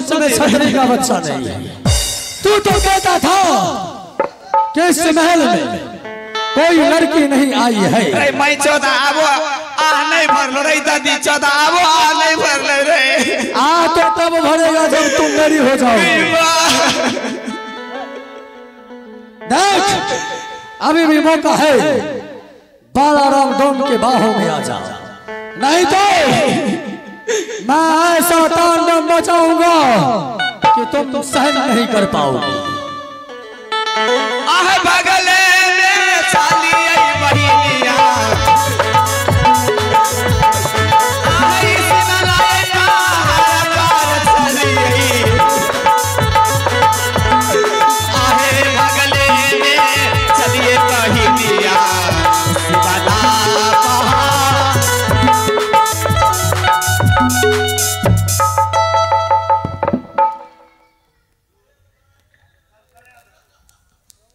सच में छतरी का बच्चा नहीं है। तू तो कहता था कि इस महल में कोई लड़की नहीं आई है। मैं 14 आवो आ नहीं भरलो रे दादी 14 आवो आ नहीं भरले रे। आ तो तब भरेगा जब तुम मेरी हो जाओगी। देख अभी भी मौका है, बालाराम डोम के बाहों में आ जा, नहीं तो मैं ऐसा तांडव मचाऊंगा कि तुम सहन नहीं कर पाओगे। आह बगले में साली आई बहिनिया आई सिमलाए का हरकार साली आई। आहे बगले में चलिए बहिनिया सिमला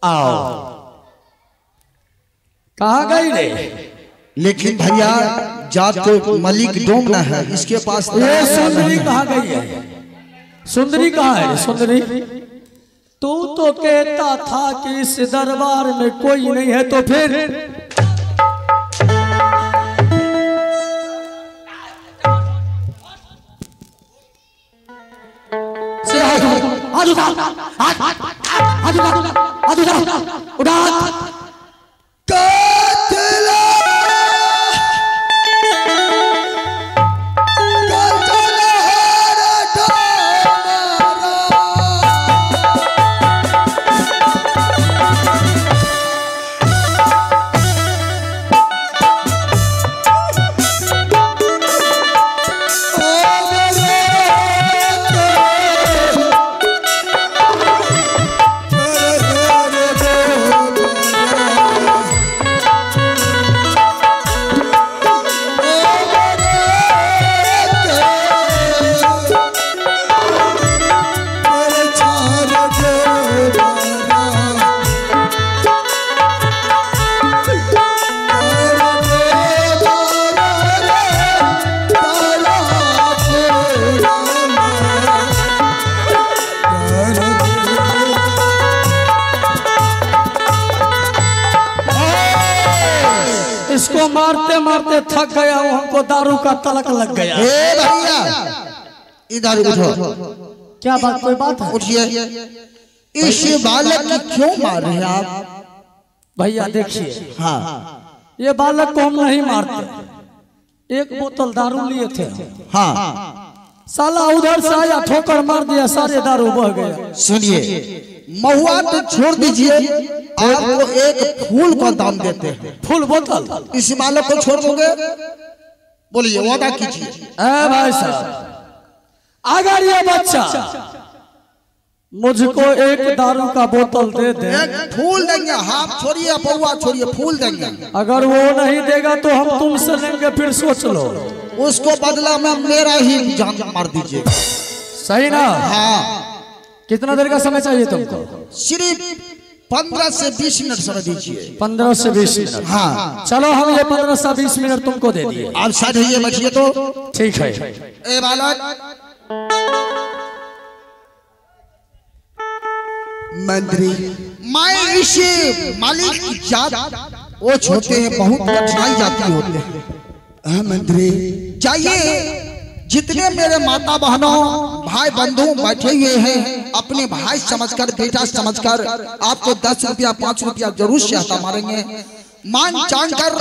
आओ। कहाँ गई रे? लेकिन भैया जात तो मलिक डोम ना है, इसके पास ये सुंदरी कहाँ गई है? सुंदरी कहाँ है? सुंदरी तू तो कहता था कि इस दरबार में कोई नहीं है, तो फिर इसको मारते मारते थक गया हूं, हमको दारू का तलक लग गया। भैया इधर उठो। क्या बात? कोई बात है? उठिए। इस बालक की क्यों मार रहे हैं आप? भैया देखिए, हाँ ये बालक को हम नहीं मारते, एक बोतल दारू लिए थे। हाँ साला उधर से आया, ठोकर मार दिया, सारे दारू बह गया। सुनिए, महुआ तो छोड़ दीजिए, आपको एक फूल का दाम देते हैं। फूल बोतल? इस बालक को छोड़ दोगे? बोलिए, वादा कीजिए। भाई साहब, अगर ये बच्चा मुझको एक दारू का बोतल दे दे, एक फूल देंगे। हाथ छोड़िए, पौवा छोड़िए, फूल देंगे। अगर वो नहीं देगा तो हम तुमसे लेंगे, फिर सोच लो। उसको बदला में मेरा ही जान मार दीजिए। सही ना? हाँ। कितना देर का समय चाहिए तुमको? सिर्फ 15 से 20 मिनट समय दीजिए। 15 से 20 मिनट? हाँ चलो, हम ये 15 से 20 मिनट तुमको दे दिए। आप साथ ही बचिए तो ठीक है। ए बालक, मंत्री, मैं इस मालिक की जात वो छोटे हैं, बहुत कठिनाई जाती होते हैं। मंत्री चाहिए, जितने मेरे माता बहनों भाई बंधु बैठे हुए हैं, अपने भाई समझकर, बेटा समझकर आपको 10 रुपया 5 रुपया जरूर सहायता मारेंगे। मान चांद कर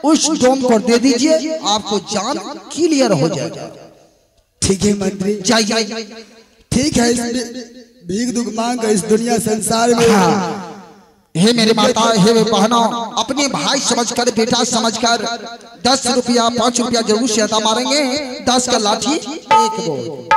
उस डोम को दे दीजिए, आपको जान क्लियर हो जाएगा। ठीक है मंत्री, जाइए। ठीक है। भीख दुख मांग इस दुनिया संसार में। हाँ। हे मेरे माता, हे बहनों, अपने भाई समझकर, बेटा समझकर 10 रुपया 5 रुपया जरूर सहायता मारेंगे। 10 का लाठी, 1 बोल।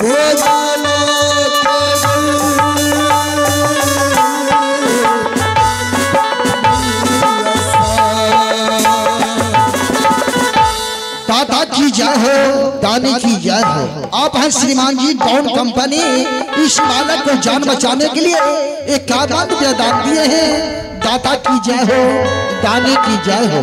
ये दाने की जय हो। आप हैं श्रीमान जी डॉन कंपनी, इस बालक को जान बचाने के लिए एक कागज दान दिए हैं। दाता की जय हो, दाने की जय हो।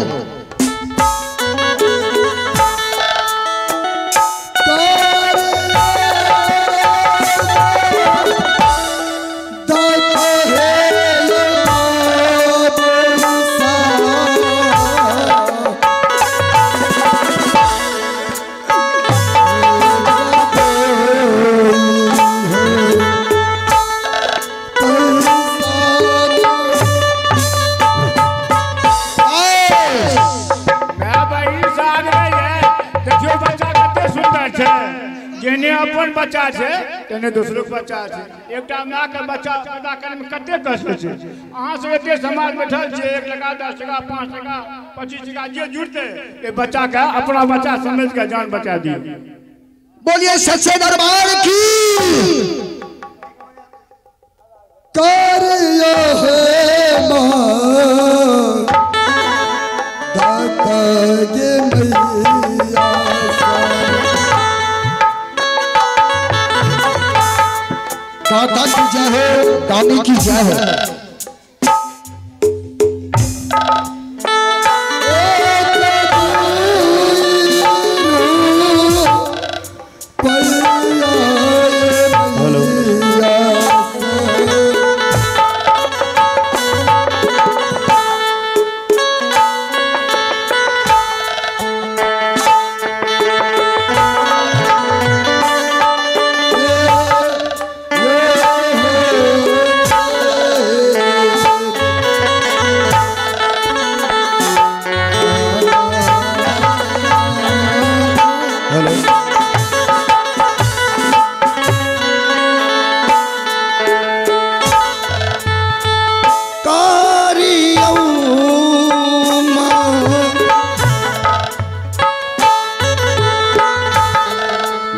जेने अपन बच्चा छे तेने दूसरो के बच्चा छे। एकटा मां के बच्चा पैदा करे में कते कष्ट छे। अहां से एते समाज बैठल छे 1 टका 10 टका 5 टका 25 टका जे जुड़ते ए बच्चा के अपना बच्चा समझ के जान बचा दियो। बोलिए सच्चे दरबार की। करियो है मां दाता ये मैया दाता की जय हो, दानी की जय हो।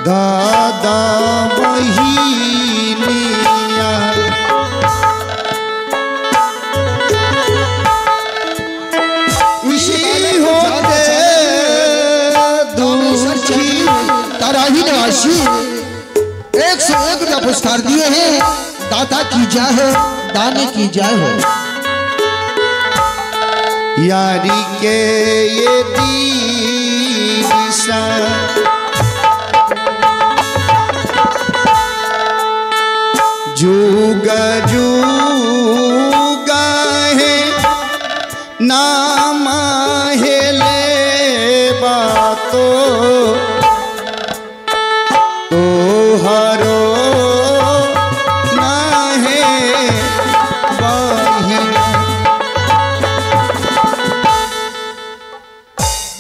दादा बहिनिया इसी होते दुखी तराही निवासी 101 रुपया पुरस्कार दिए हैं। दाता की जय हो, दाने की जय हो। यारी के ये दिशा जुगा जुगा है नाम हेले बातो तो हरो ना है बहिना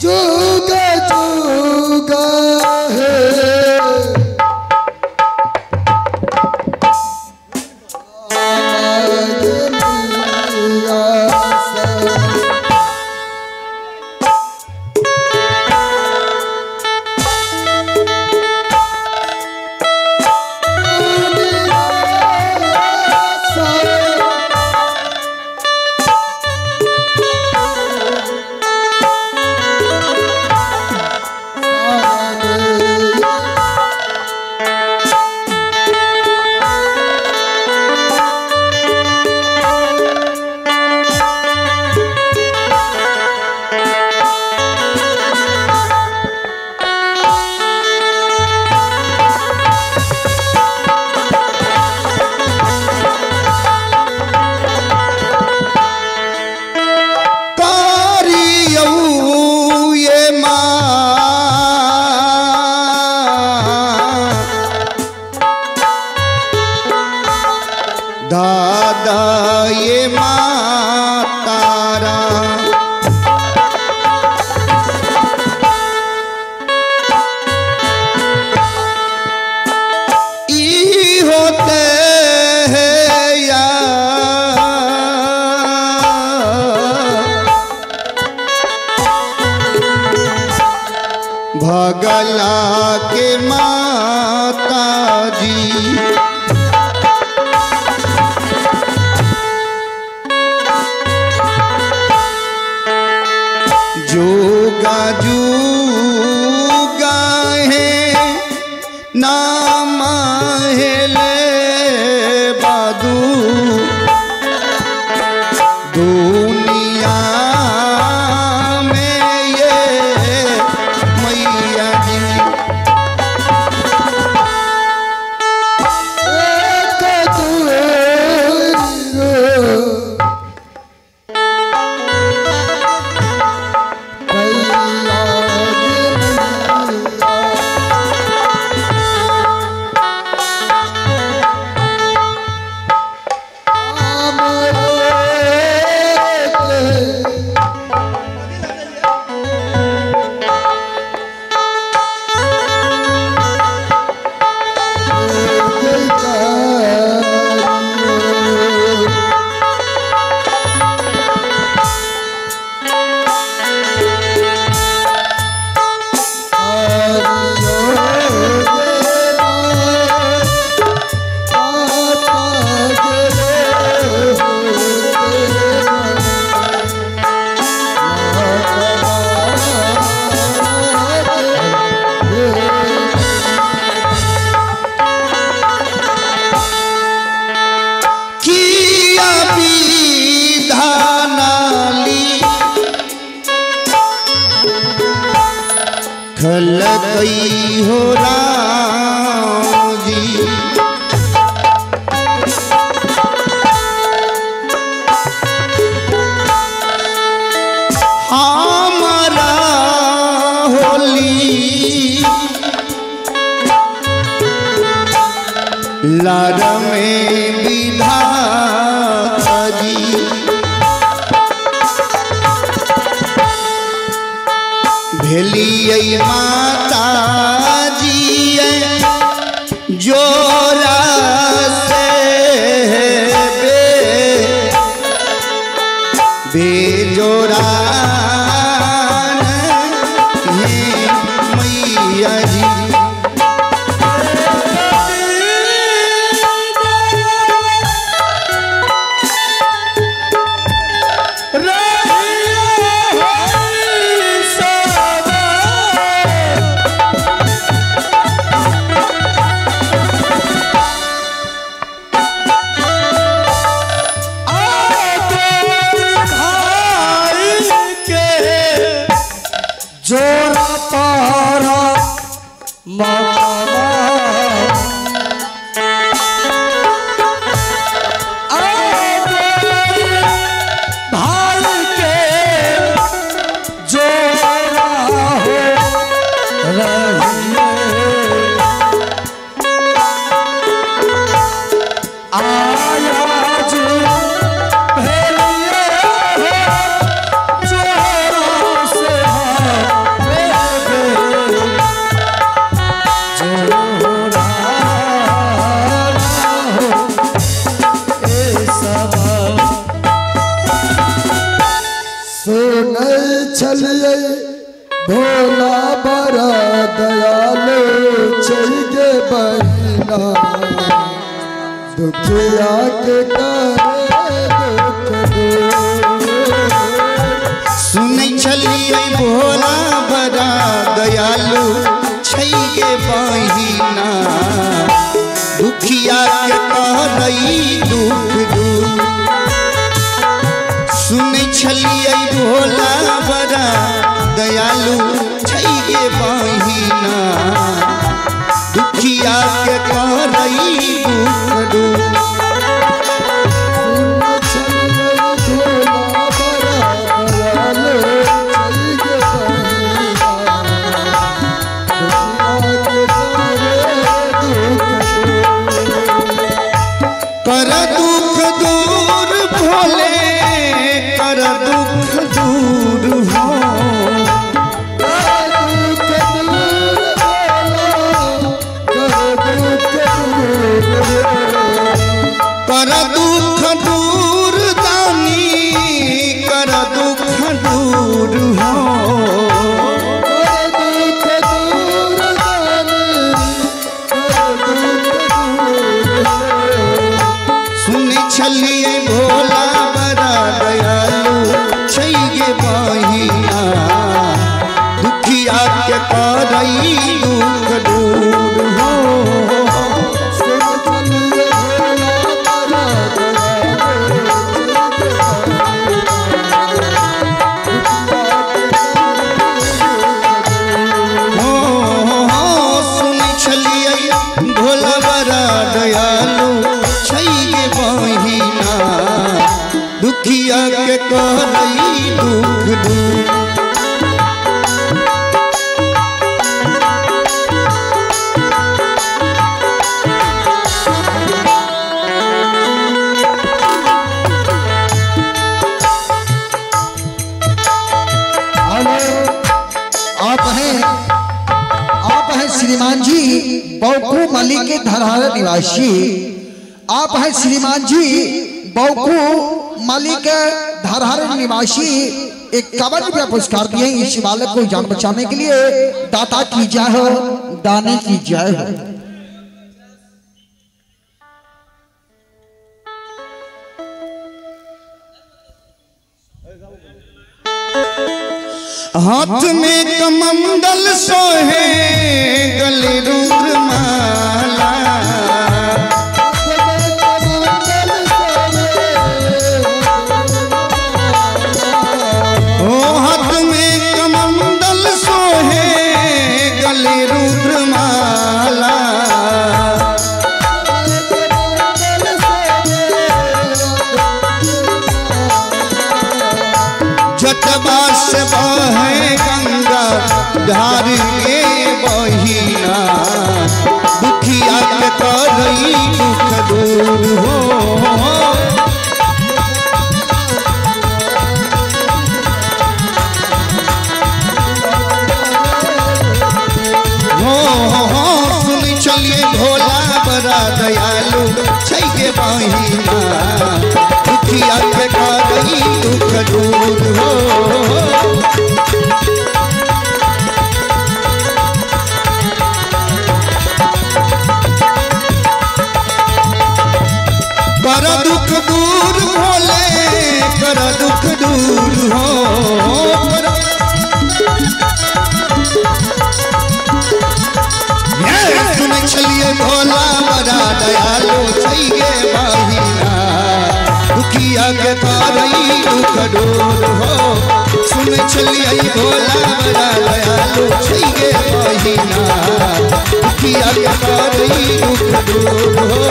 जुगा जुगा है दादा ये मातारा ई होते हैं या भगला के माता जी जुगा जुगा है कई हो राम जी। हमारा होली लाड में विधाता जी। भेलिए माता जी जोरा से बेजोरा मैया जी। जोरा तारा मामा भाई के जोरा हो रही आया जी चलिए भोला बड़ा दयालु चाहिए बहिना दुखिया के सुन चलिए भोला बड़ा दयालु छैगे बहिना दुखिया के करई दुख दूर। सुन चलिए भोला बड़ा दयालु छैगे बहिना दुखिया के करई दुख दूर। कर दुख दूर भोले कर दुख दूर हो। कर दुख दूर दानी कर दुख दूर हो। चलिए भोला बड़ा दयालु छैगे बहिना दुखिया के करई दुख दूर हो। सुन चलिए भोला बड़ा दयालु छैगे बहिना दुखिया के करई दुख दूर। आप हैं श्रीमान जी बौकू मली के धरहरा निवासी। आप हैं श्रीमान जी बौकू मली के धरहरा निवासी। एक 51 रुपया पुरस्कार दिए इस बालक को जान बचाने के लिए। दाता की जय हो, दाने की जय हो। हाथ में कमंडल सोहे गले रुद्र माला। ओ हाथ में कमंडल सोहे गले जटवा से बहे गंगा धार के बहिना दुखिया के करई दुख दूर हो सुन चलिए भोला बड़ा दयालु छैके बहिना दुखिया के करई दुख दूर हो कर दुख दूर भोले कर दुख दूर हो सुन चलिए भोला बड़ा दयालु छैके बहिना दुखिया के करई दुख दूर हो सुन चलिए भोला बड़ा दयालु छैके बहिना दुखिया के करई दुख दूर हो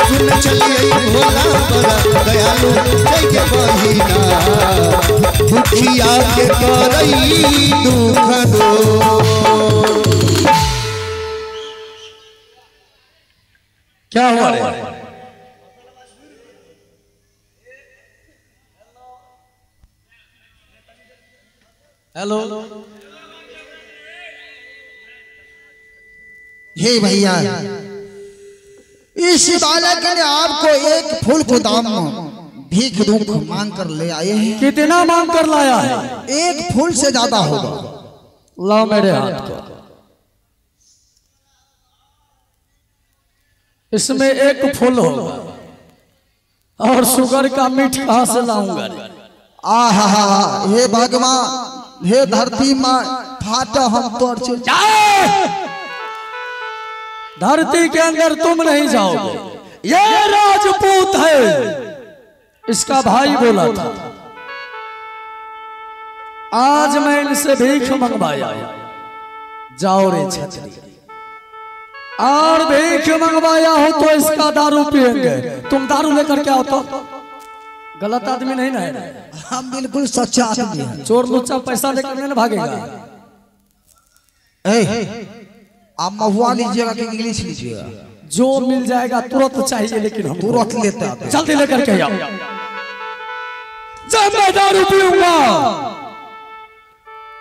सुन चलिए भोला बड़ा दयालु छैके बहिना दुखिया के करई दुख दूर। क्या हुआ रे? हेलो हे भैया इस बालक ने आपको एक फूल को दाम भीख दुख मांग कर ले आए हैं। कितना मांग कर लाया है? एक फूल से ज्यादा होगा। लाओ मेरे हाथ को। इसमें एक फूल होगा और शुगर का मीठ कहां से लाऊंगा? आहा हे भगवान हे धरती माँ फाटा हम तोड़ से धरती के अंदर तुम नहीं जाओगे। ये राजपूत है, इसका भाई बोला था। आज मैं इनसे भीख मंगवाया, जाओ रे छतरी। और भीख मंगवाया हो तो इसका दारू पिएंगे। तुम दारू लेकर क्या हो तो गलत आदमी नहीं ना? हम बिल्कुल सच्चा आदमी हैं। चोर लुच्चा पैसा लेकर नहीं भागेगा। आप महुआ लीजिएगा कि इंग्लिश लीजिएगा? जो मिल जाएगा तुरंत चाहिए, लेकिन हम तुरंत लेते हैं। जल्दी लेकर के आओ। जब मैं दारू पीऊंगा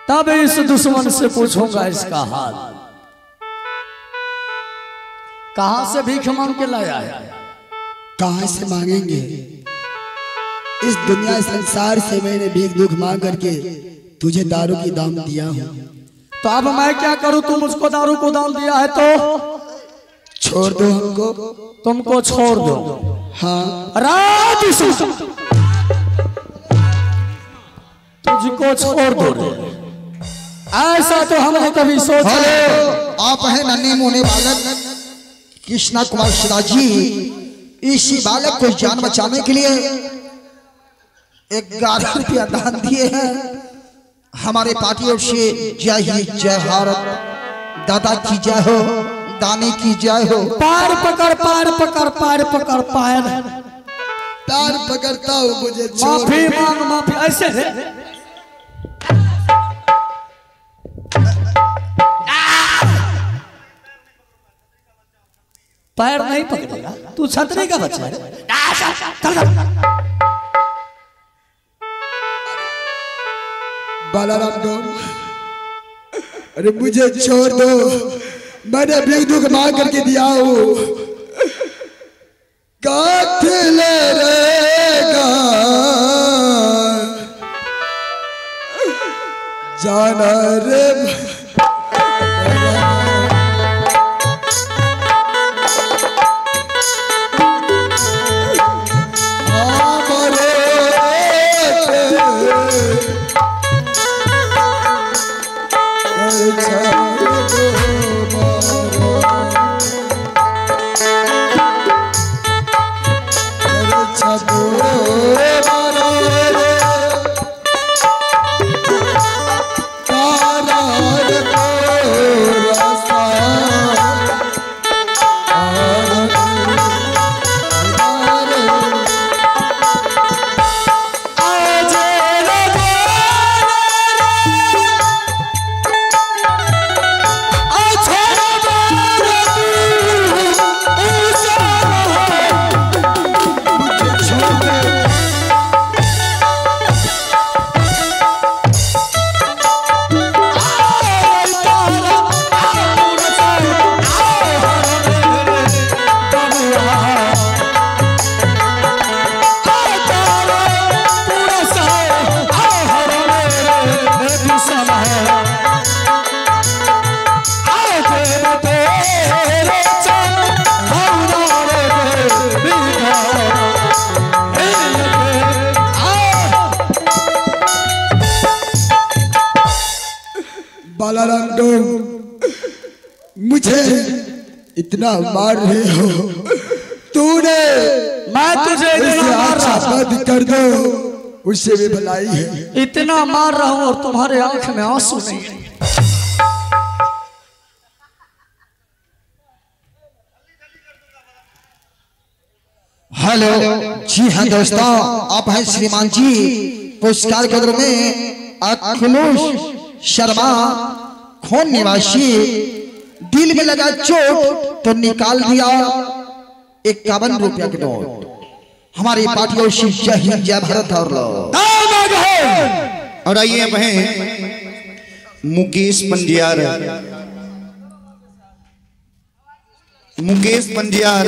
तब इस दुश्मन से पूछूंगा इसका हाल। कहां से भीख मांग के लाया है? कहां से मांगेंगे? इस दुनिया संसार से मैंने भीख दुख मांग करके तुझे दारू की दाम दिया हूं। तो अब मैं क्या करूं? तुम मुझको दारू को दाम दिया है तो छोड़ दो हमको। तुमको छोड़ दो। हाँ रात तुझको छोड़ दो रे। ऐसा तो हमने कभी सोचा। आप हैं नन्हे मुन्ने बालक कृष्णा कुमार शिवाजी। इसी बालक को जान बचाने के लिए 11 रुपया दान दिए हैं। हमारे पार्टी ओर से जय हिंद जय भारत। दादा की जय हो, दानी की जय हो। पैर पकड़ पैर पकड़ पैर पकड़ पैर पैर पकड़ता हूँ, मुझे माफी मांग माफी। ऐसे है पैर नहीं पकड़ेगा। तू छतरी का बच्चा है। बालाराम डोम, अरे मुझे छोड़ दो। मैंने भीख दुख मांग करके दिया हूँ। कातिल रहेगा जाना रे। बालाराम डोम मुझे इतना मार रहे हो, तूने मैं तुझे इतना मार रहा बंद कर दो, उससे भी भलाई है। इतना मार रहा हूँ और तुम्हारे आंख में आंसू नहीं है। हेलो जी हाँ दोस्तों, आप हैं श्रीमान जी पुरस्कार केंद्र में अखिलेश शर्मा खोन निवासी। दिल में लगा चोट तो निकाल दिया 51 रुपया के नोट। हमारी पार्टियों से जय हिंद जय भारत और आइए अब हैं मुकेश पंडियार। मुकेश पंडियार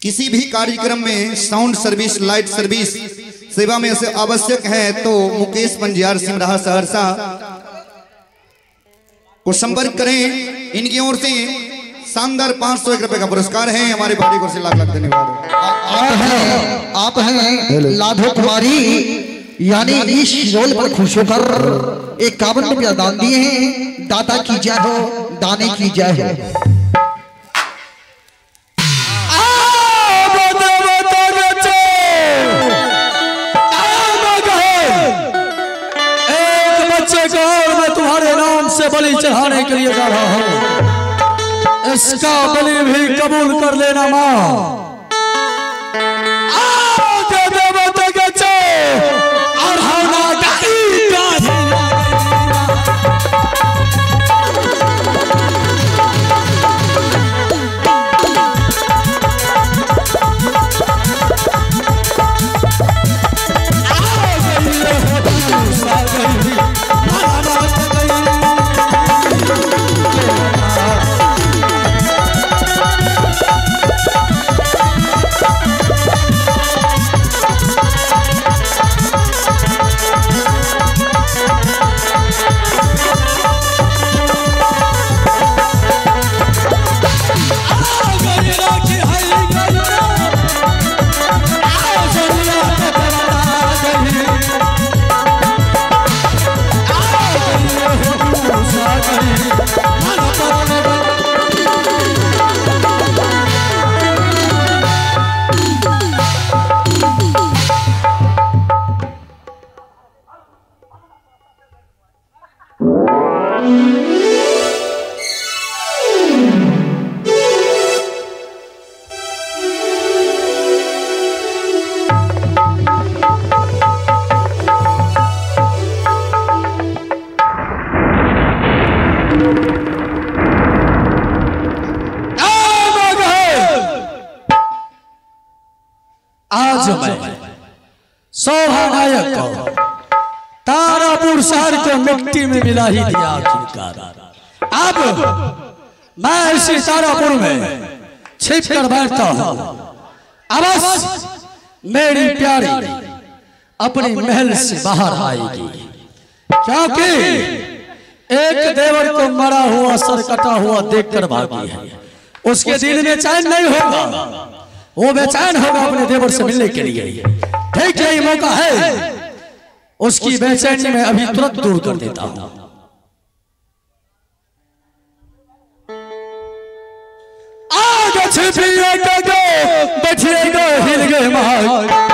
किसी भी कार्यक्रम में साउंड सर्विस, लाइट सर्विस सेवा में से आवश्यक है तो मुकेश पंडियार सिमराहा सहरसा को संपर्क करें। इनकी ओर से शानदार 501 रुपए का पुरस्कार है। हमारे पार्टी को से लाख लाख धन्यवाद। आप हैं लाधो कुमारी, यानी इस रोल पर खुश होकर 51 रुपया दान दिए हैं। दाता की जय हो, दाने की जय हो। मैं तुम्हारे नाम से बलि चढ़ाने के लिए जा रहा हूँ, इसका बलि भी कबूल कर लेना माँ। आज मैं शोभा नायक को तारापुर शहर के मिट्टी में मिला ही दिया आखिरकार। अब मैं इसी तारापुर में छिप कर बैठता हूँ। अब मेरी प्यारी अपने महल से बाहर आएगी, क्योंकि एक देवर को मरा हुआ सर कटा हुआ देखकर भागी है। उसके दिल में चैन नहीं होगा, वो बेचैन होगा अपने देवर से मिलने के लिए। ठीक यही मौका है, उसकी बेचैनी में अभी तुरंत दूर कर देता हूं। आगे छिपिए गो, बैठिए गो, हिल गए महान।